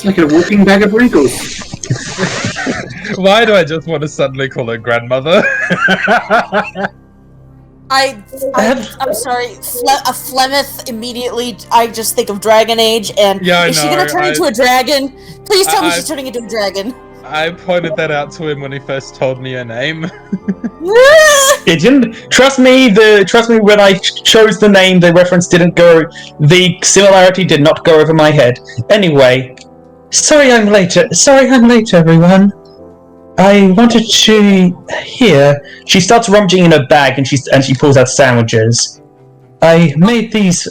It's like a walking bag of wrinkles. Why do I just want to suddenly call her grandmother? I'm sorry. A Flemeth immediately. I just think of Dragon Age, and is she gonna turn into a dragon? Please tell me she's turning into a dragon. I pointed that out to him when he first told me her name. It didn't. Trust me. When I chose the name, the reference didn't go. The similarity did not go over my head. Anyway, sorry I'm late, everyone. I wanted to hear. She starts rummaging in her bag and she pulls out sandwiches. I made these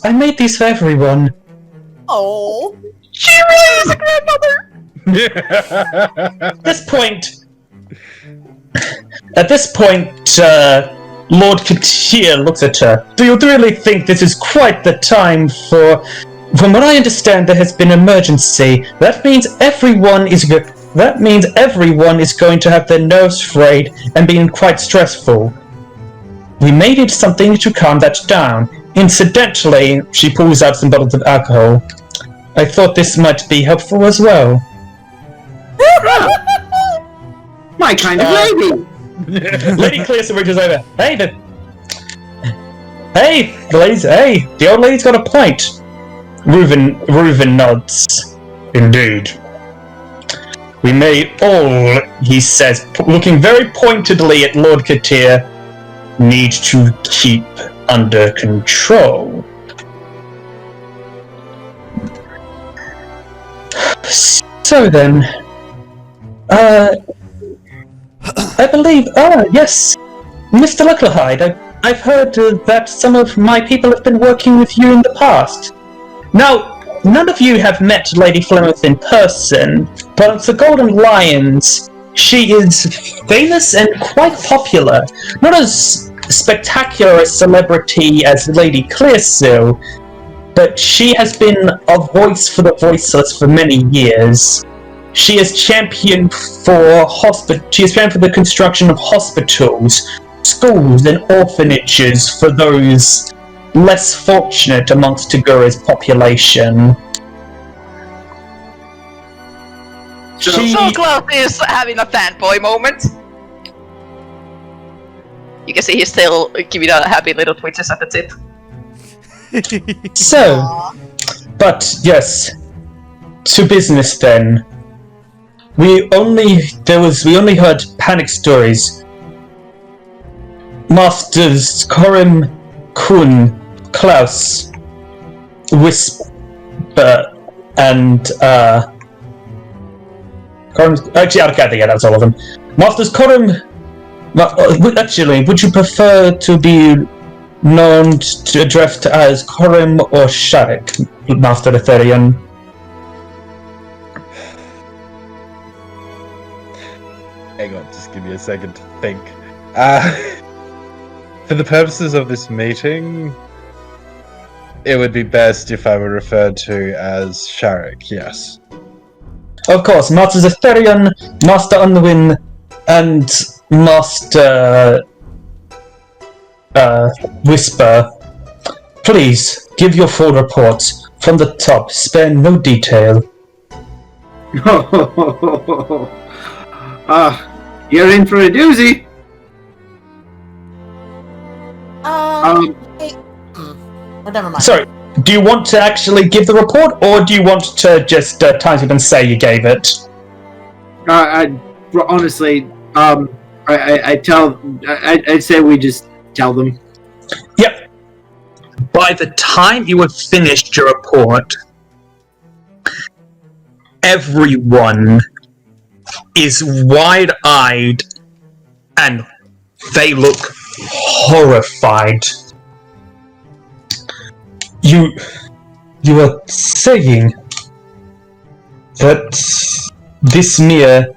for everyone. Oh, she really is a grandmother. At this point, Lord Katir looks at her. Do you really think this is quite the time for? From what I understand, there has been an emergency. That means everyone is going to have their nerves frayed and being quite stressful. We may need something to calm that down. Incidentally, she pulls out some bottles of alcohol. I thought this might be helpful as well. My kind of lady! Lady Clearson reaches over. Hey, ladies, the old lady's got a pint. Reuven nods. Indeed. We may all, he says, looking very pointedly at Lord Katir, need to keep under control. So then, I believe, yes, Mr. Lucklehide, I've heard that some of my people have been working with you in the past. Now, none of you have met Lady Flemeth in person, but the Golden Lions, she is famous and quite popular. Not as spectacular a celebrity as Lady Clearsill, but she has been a voice for the voiceless for many years. She has championed for the construction of hospitals, schools, and orphanages for those less fortunate amongst Tagura's population. So Claus is having a fanboy moment. You can see he's still giving a happy little twitches at the tip. So, but yes, to business then. We only heard panic stories. Masters Korim, Kun, Claus, Whisper, and Korim. Actually, I can't think. Yeah, that's all of them. Masters Korim. Actually, would you prefer to be known to addressed as Korim or Sharik, Master Etherian? Hang on, just give me a second to think. For the purposes of this meeting, it would be best if I were referred to as Sharik, yes. Of course, Master Etherian, Master Unwin, and Master Whisper. Please, give your full report. From the top, spare no detail. You're in for a doozy. Never mind. Sorry, do you want to actually give the report, or do you want to just type it and say you gave it? Honestly, I'd say we just tell them. Yep. By the time you have finished your report, everyone is wide-eyed and they look horrified. You are saying that this mere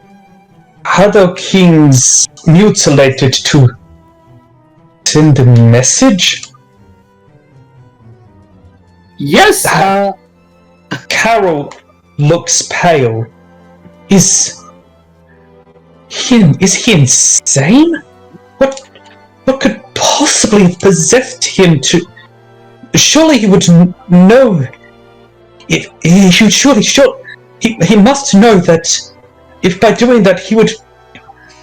Other Kings mutilated to send a message? Yes! Carol looks pale. Is he insane? What could possibly have possessed him to... Surely he would know... He he must know that if by doing that he would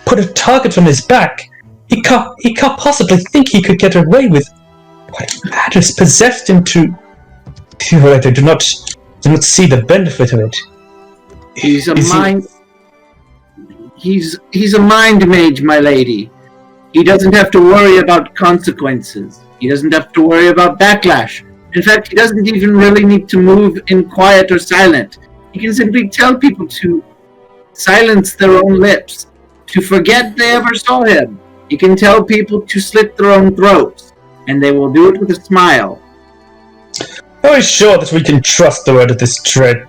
put a target on his back, he can't possibly think he could get away with what madness possessed him to. I do not see the benefit of it. He's a mind. He's a mind mage, my lady. He doesn't have to worry about consequences. He doesn't have to worry about backlash. In fact, he doesn't even really need to move in quiet or silent. He can simply tell people to silence their own lips, to forget they ever saw him. He can tell people to slit their own throats, and they will do it with a smile. Are we sure that we can trust the word of this traitor?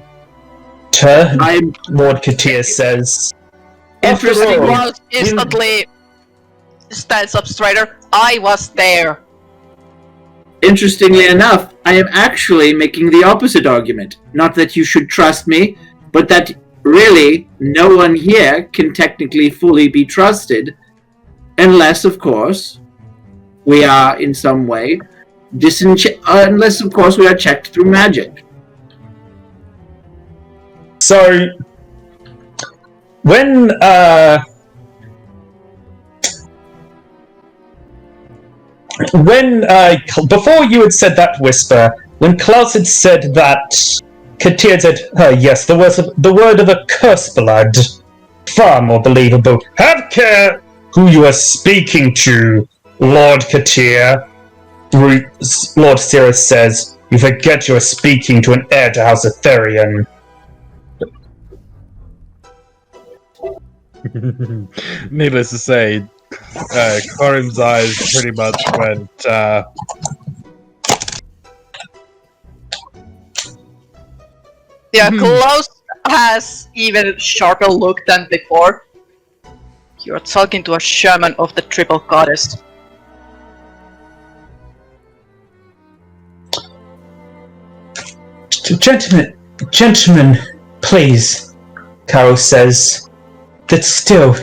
Lord Katia says. Interesting. Claus instantly stands up straighter. I was there. Interestingly enough, I am actually making the opposite argument. Not that you should trust me, but that really no one here can technically fully be trusted, unless, of course, we are in some way unless, of course, we are checked through magic. So, when before you had said that whisper, when Claus had said that, Katia had said, yes, the word of a curse blood. Far more believable. Have care who you are speaking to, Lord Katia. Lord Cirrus says, you forget you are speaking to an heir to House Etherian. Needless to say, Korim's eyes pretty much went, Yeah, Claus has even sharper look than before. You're talking to a shaman of the Triple Goddess. Gentlemen, please, Carol says, that still,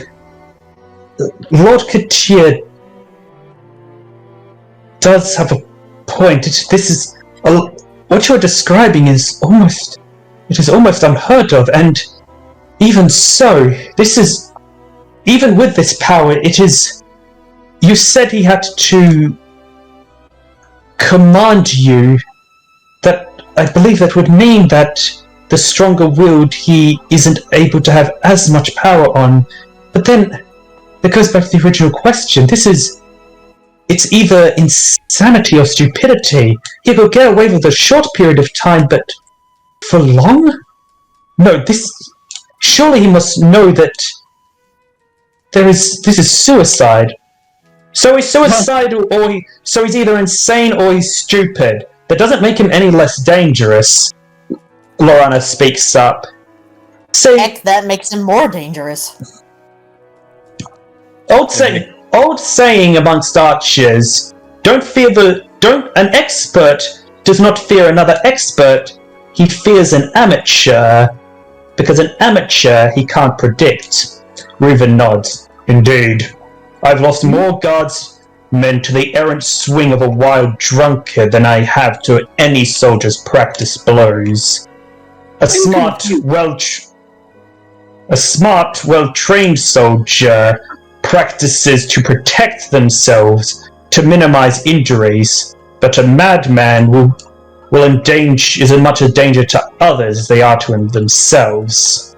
Lord Katia does have a point. What you're describing is almost unheard of, and even so, even with this power, you said he had to command you. That I believe that would mean that the stronger willed he isn't able to have as much power on. But then, it goes back to the original question. It's either insanity or stupidity. He could get away with a short period of time, but for long? No, surely he must know that this is suicide. So he's suicidal, so he's either insane or he's stupid. That doesn't make him any less dangerous. Lorana speaks up. Heck, that makes him more dangerous. Old saying amongst archers, an expert does not fear another expert, he fears an amateur, because an amateur he can't predict. Reuven nods. Indeed. I've lost more guardsmen to the errant swing of a wild drunkard than I have to any soldier's practice blows. A smart, well-trained soldier practices to protect themselves, to minimize injuries, but a madman is as much a danger to others as they are to themselves.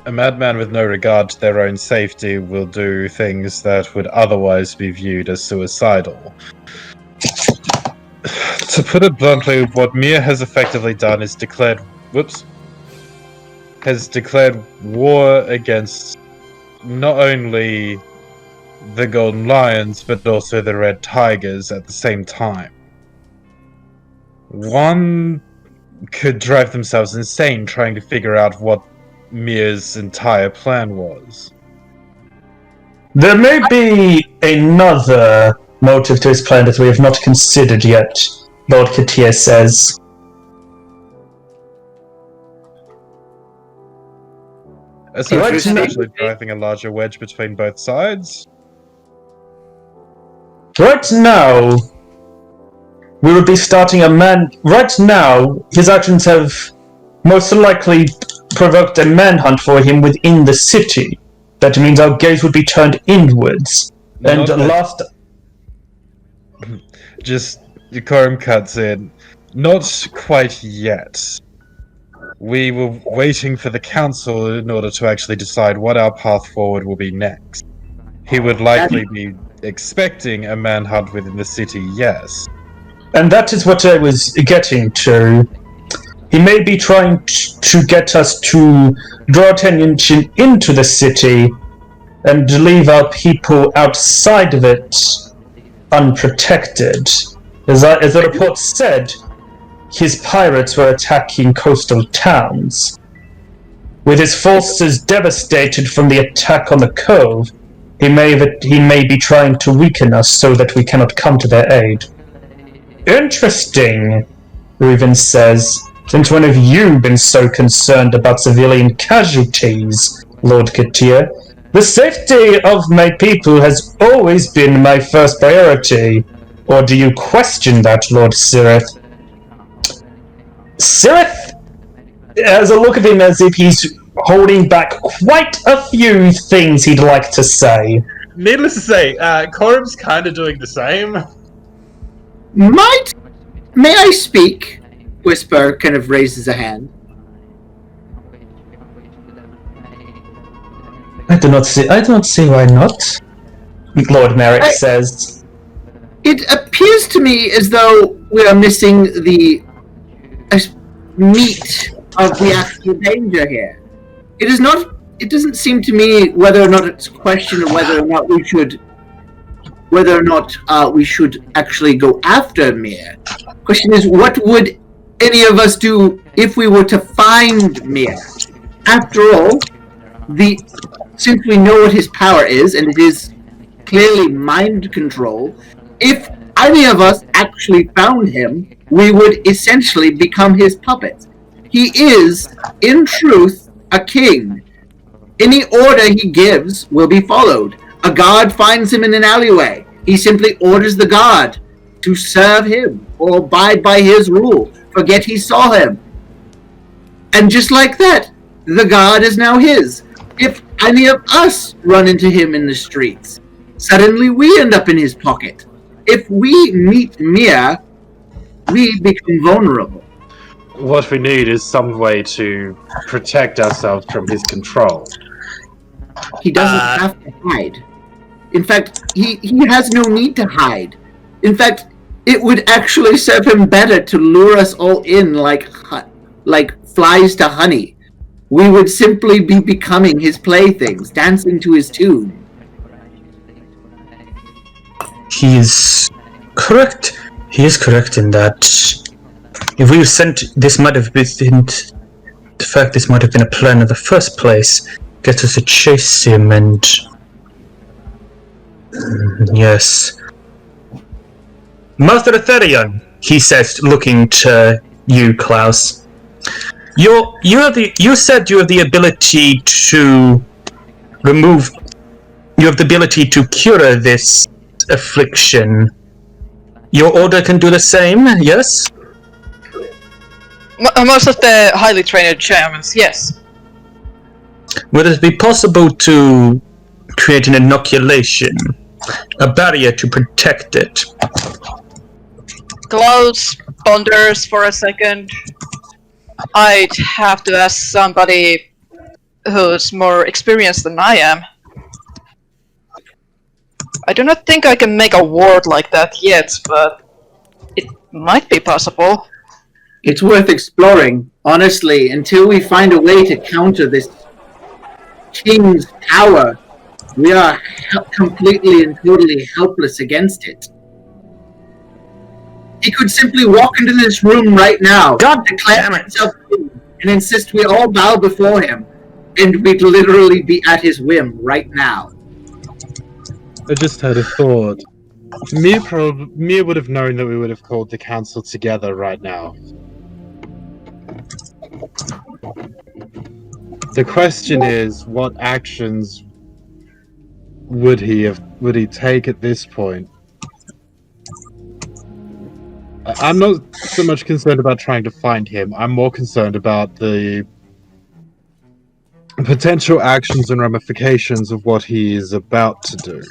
a madman with no regard to their own safety will do things that would otherwise be viewed as suicidal. To put it bluntly, what Mir has effectively done is declared war against not only the Golden Lions, but also the Red Tigers at the same time. One could drive themselves insane trying to figure out what Mir's entire plan was. There may be another motive to his plan that we have not considered yet, Lord Katia says. Essentially driving a larger wedge between both sides? Right now, we would be starting a man... Right now, his actions have most likely provoked a manhunt for him within the city. That means our gaze would be turned inwards. And last... Just, Korim cuts in. Not quite yet. We were waiting for the council in order to actually decide what our path forward will be next. He would likely be expecting a manhunt within the city, yes. And that is what I was getting to. He may be trying to get us to draw attention into the city and leave our people outside of it unprotected. As the report said, his pirates were attacking coastal towns. With his forces devastated from the attack on the cove, he may be trying to weaken us so that we cannot come to their aid. Interesting, Reuven says. Since when have you been so concerned about civilian casualties, Lord Katir? The safety of my people has always been my first priority. Or do you question that, Lord Sirith? Sirith has a look at him as if he's holding back quite a few things he'd like to say. Needless to say, Korim's kind of doing the same. May I speak? Whisper kind of raises a hand. I do not see why not, Lord Merrick says. It appears to me as though we are missing the meat of the actual danger here. It doesn't seem to me whether or not it's a question of whether or not we should actually go after Mir. Question is, what would any of us do if we were to find Mir? After all, since we know what his power is, and it is clearly mind control, if any of us actually found him, we would essentially become his puppets. He is, in truth, a king. Any order he gives will be followed. A guard finds him in an alleyway. He simply orders the guard to serve him or abide by his rule. Forget he saw him. And just like that, the guard is now his. If any of us run into him in the streets, suddenly we end up in his pocket. If we meet Mir, we become vulnerable. What we need is some way to protect ourselves from his control. He doesn't have to hide. In fact, he has no need to hide. In fact, it would actually serve him better to lure us all in like flies to honey. We would simply be becoming his playthings, dancing to his tune. He is correct. He is correct in that. If we were sent, this might have been... The fact this might have been a plan in the first place. Get us to chase him and... yes. Master Etherion, he says, looking to you, Claus. You said you have the ability to remove... You have the ability to cure this affliction. Your order can do the same, yes? Most of the highly trained shamans, yes. Would it be possible to create an inoculation? A barrier to protect it? Klaus ponders for a second. I'd have to ask somebody who's more experienced than I am. I do not think I can make a ward like that yet, but it might be possible. It's worth exploring, honestly, until we find a way to counter this king's power. We are completely and totally helpless against it. He could simply walk into this room right now, declare himself king, and insist we all bow before him, and we'd literally be at his whim right now. I just had a thought. Mir would have known that we would have called the council together right now. The question is, what actions would he take at this point? I'm not so much concerned about trying to find him. I'm more concerned about the potential actions and ramifications of what he is about to do.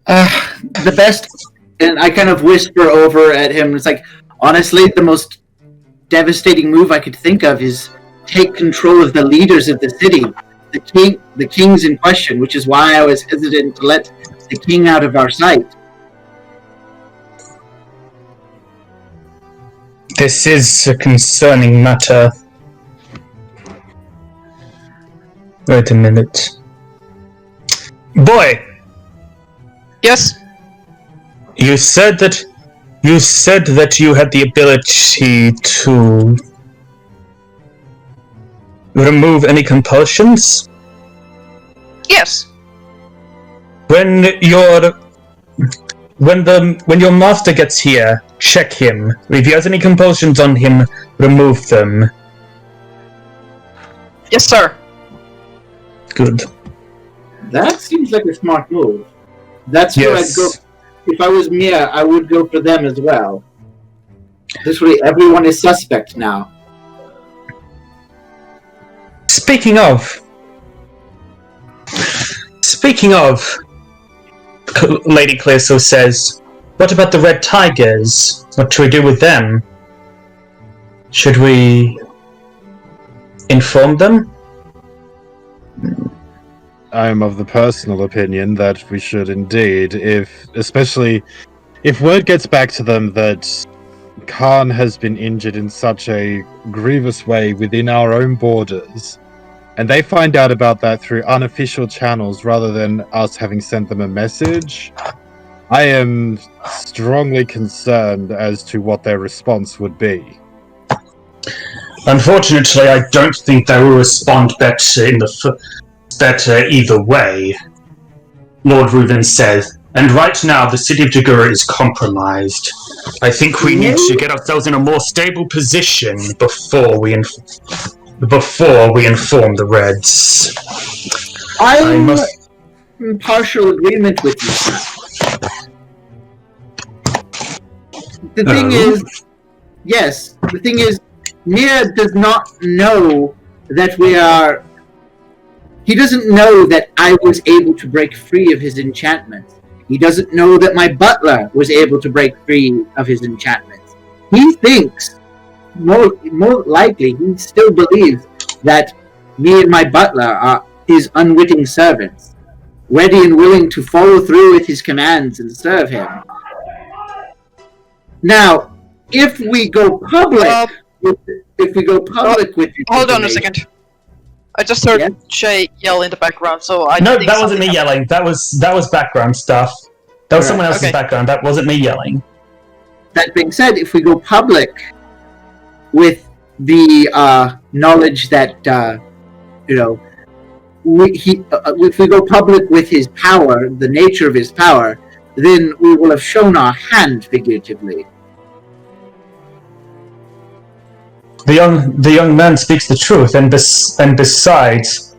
The best, and I kind of whisper over at him, it's like, honestly, the most devastating move I could think of is take control of the leaders of the city, the kings in question, which is why I was hesitant to let the king out of our sight. This is a concerning matter. Wait a minute. Boy! Yes? You said that you had the ability to remove any compulsions? Yes. When your master gets here, check him. If he has any compulsions on him, remove them. Yes, sir. Good. That seems like a smart move. That's where I'd go. If I was Mia, I would go for them as well. This way, everyone is suspect now. Speaking of, Lady Clearso says, what about the Red Tigers? What should we do with them? Should we inform them? I am of the personal opinion that we should indeed, especially if word gets back to them that Khan has been injured in such a grievous way within our own borders, and they find out about that through unofficial channels rather than us having sent them a message, I am strongly concerned as to what their response would be. Unfortunately, I don't think they will respond better either way, Lord Reuven says. And right now, the city of Jagura is compromised. I think we need to get ourselves in a more stable position before we inform the Reds. I'm in partial agreement with you, sir. The thing is, Mia does not know that we are... He doesn't know that I was able to break free of his enchantments. He doesn't know that my butler was able to break free of his enchantments. He thinks, more likely, he still believes that me and my butler are his unwitting servants, ready and willing to follow through with his commands and serve him. Now, if we go public with hold on a second. I just heard Shay yell in the background, so I No, that wasn't me yelling. That was background stuff. That was someone else's background. That wasn't me yelling. That being said, if we go public with the knowledge that if we go public with his power, the nature of his power, then we will have shown our hand figuratively. The young man speaks the truth, and besides,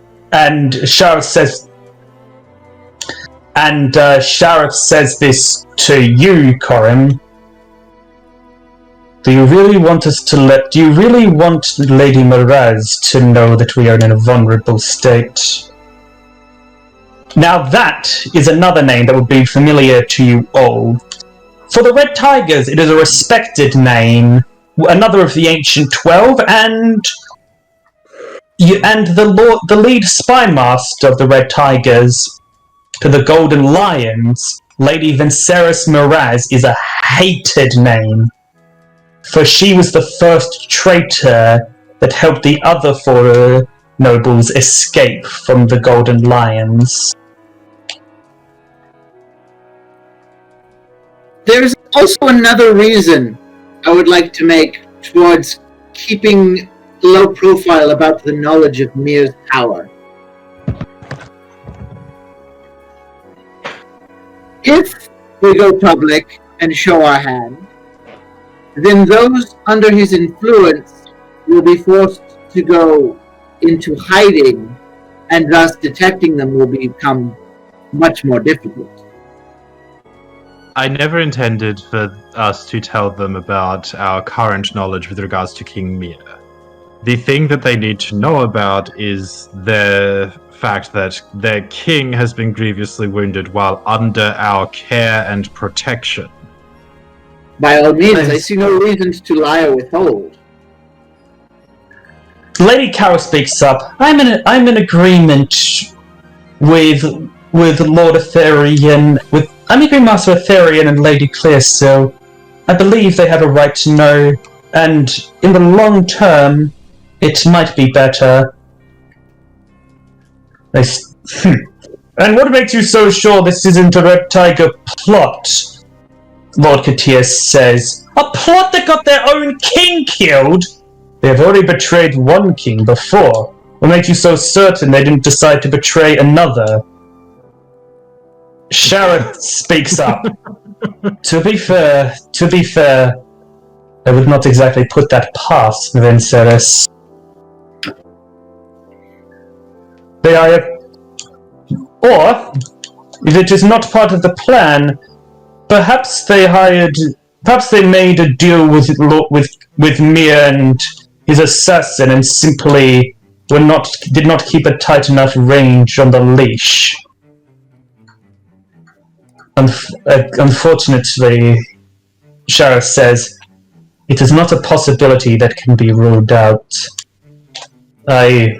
Sheriff says this to you, Korim. Do you really want Lady Miraz to know that we are in a vulnerable state? Now that is another name that would be familiar to you all. For the Red Tigers, it is a respected name, another of the Ancient 12, and the lead spy master of the Red Tigers to the Golden Lions, Lady Venceris Miraz, is a hated name, for she was the first traitor that helped the other four nobles escape from the Golden Lions. There's also another reason I would like to make towards keeping low profile about the knowledge of Mir's power. If we go public and show our hand, then those under his influence will be forced to go into hiding, and thus detecting them will become much more difficult. I never intended for us to tell them about our current knowledge with regards to King Mir. The thing that they need to know about is the fact that their king has been grievously wounded while under our care and protection. By all means, I see no reasons to lie or withhold. Lady Cow speaks up. I'm in agreement with Lord Aetherian, I'm in agreement with Master Aetherian and Lady Clear, so I believe they have a right to know, and in the long term, it might be better. And what makes you so sure this isn't a Red Tiger plot? Lord Katia says. A plot that got their own king killed? They have already betrayed one king before. What makes you so certain they didn't decide to betray another? Sharon speaks up. To be fair, I would not exactly put that past Vencerus. Or, if it is not part of the plan, perhaps they made a deal with Mir and his assassin and simply did not keep a tight enough range on the leash. Unfortunately, Shara says, it is not a possibility that can be ruled out. I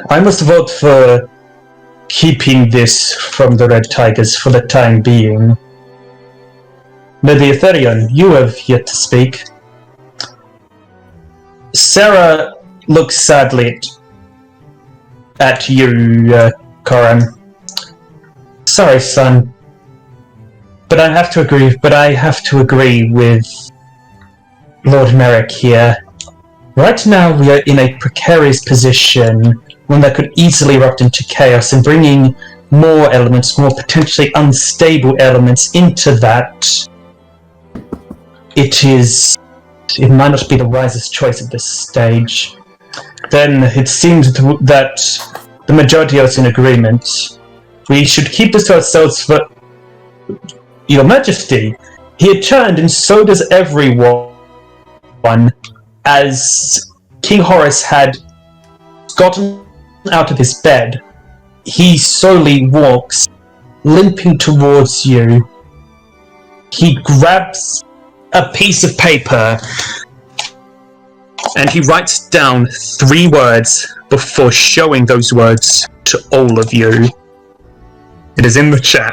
must vote for keeping this from the Red Tigers for the time being. Lady Aetherian, you have yet to speak. Sarah looks sadly at you, Korim. Sorry, son. But I have to agree with Lord Merrick here. Right now we are in a precarious position, one that could easily erupt into chaos, and bringing more potentially unstable elements into that, it might not be the wisest choice at this stage. Then it seems that the majority of us in agreement. We should keep this to ourselves for Your Majesty. He had turned, and so does everyone, as King Horus had gotten out of his bed. He slowly walks, limping towards you. He grabs a piece of paper and he writes down 3 words before showing those words to all of you. It is in the chat.